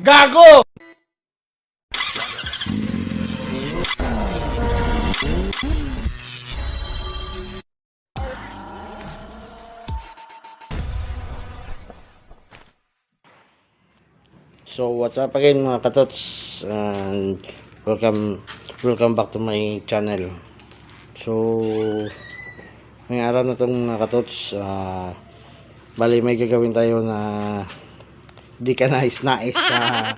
Gago! So what's up again mga katots, and welcome back to my channel. So ngayong araw na itong mga katots, bali may gagawin tayo na di ka nais sa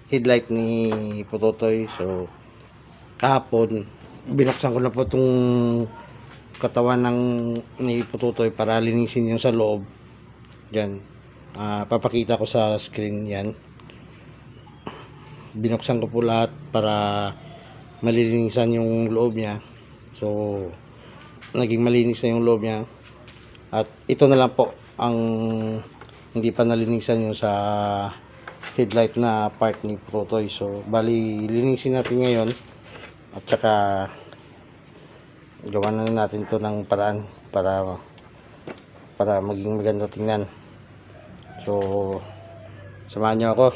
headlight ni Putotoy. So kahapon binuksan ko na po itong katawan ni Putotoy para linisin yung sa loob. Yan, papakita ko sa screen yan. Binuksan ko po lahat para malinisan yung loob niya. So naging malinis na yung loob niya, at ito na lang po ang hindi pa nalinisan yung sa headlight na part ni Putotoy. So bali linisin natin ngayon, at saka gawa na natin to ng paraan para maging maganda tingnan. So samahan nyo ako.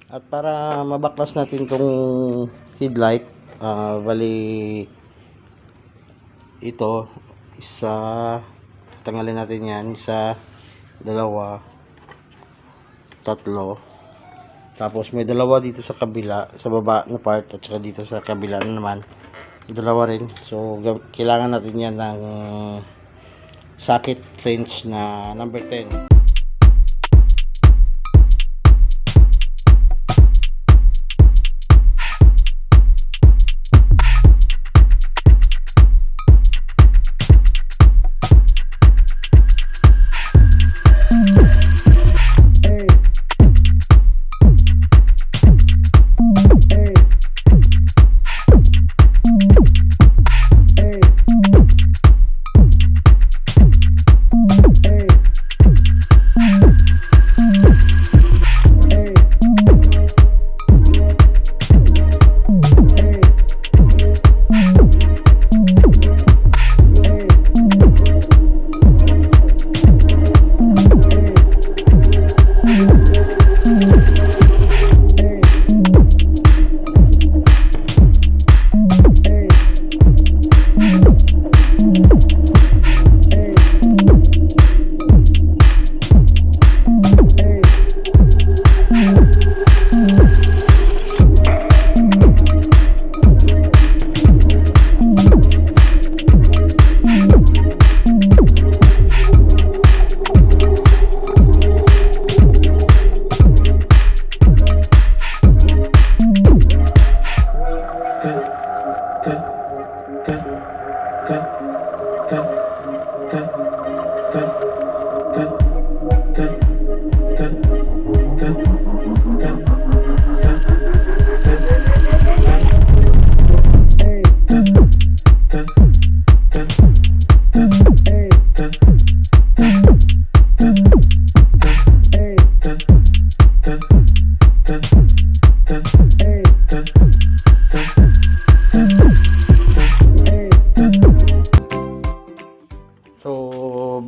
At para mabaklas natin tong headlight, bali ito, isa, tatanggalin natin yan, isa, dalawa, tatlo, tapos may dalawa dito sa kabila, sa baba na part, at saka dito sa kabila na naman, dalawa rin. So kailangan natin yan ng socket wrench na number 10.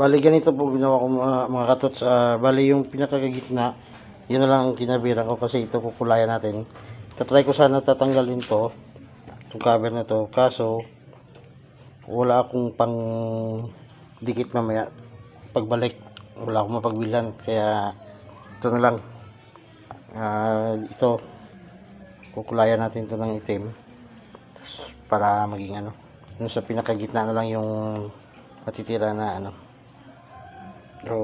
Bali ganito po ginawa ko mga katots. Bali yung pinakagitna, yun na lang ang kinabiran ko kasi ito kukulayan natin. Tatry ko sana tatanggalin to, itong cover na to, kaso wala akong pang dikit mamaya pagbalik, wala akong mapagbilan, kaya ito na lang. Ito kukulayan natin to ng itim para maging ano, yung sa pinakagitna na lang yung matitira na ano. So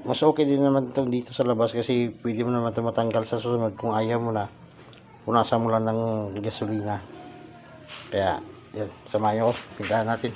mas okay din naman itong dito sa labas, kasi pwede mo naman ito matanggal sa susunod kung ayaw mo na, punasan mo lang ng gasolina. Kaya yan, samahan ko, pintahan natin.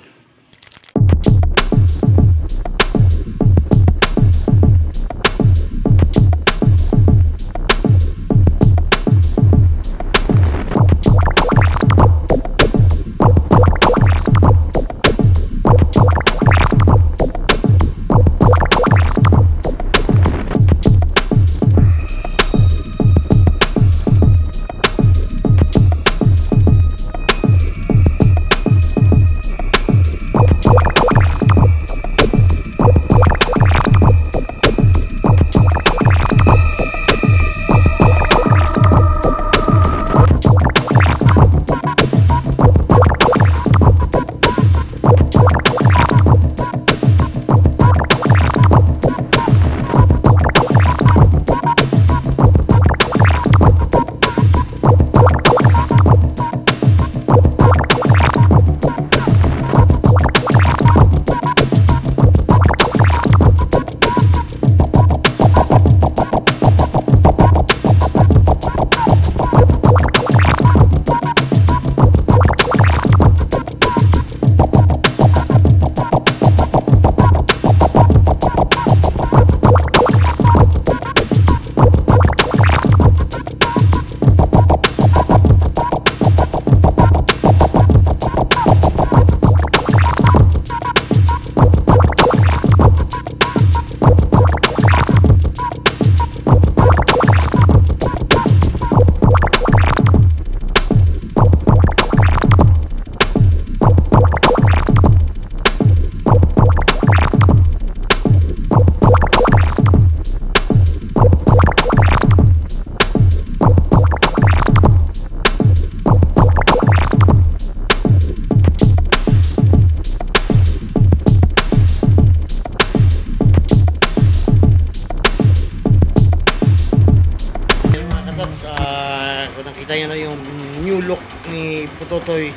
Putotoy.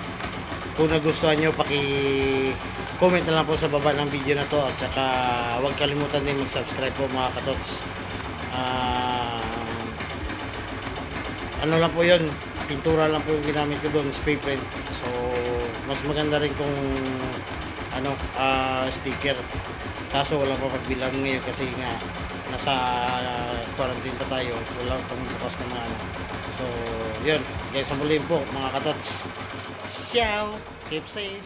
Kung nagustuhan nyo, comment na lang po sa baba ng video na to, at saka huwag kalimutan din mag-subscribe po mga katots. Ano lang po yun, pintura lang po yung ginamit ko doon, spray paint. So mas maganda rin kung ano, sticker. Kaso wala pa pagbilan ngayon kasi nga nasa quarantine pa tayo, wala pang bukas na mga ano. So yun guys, sa muli po mga katots, ciao, keep safe.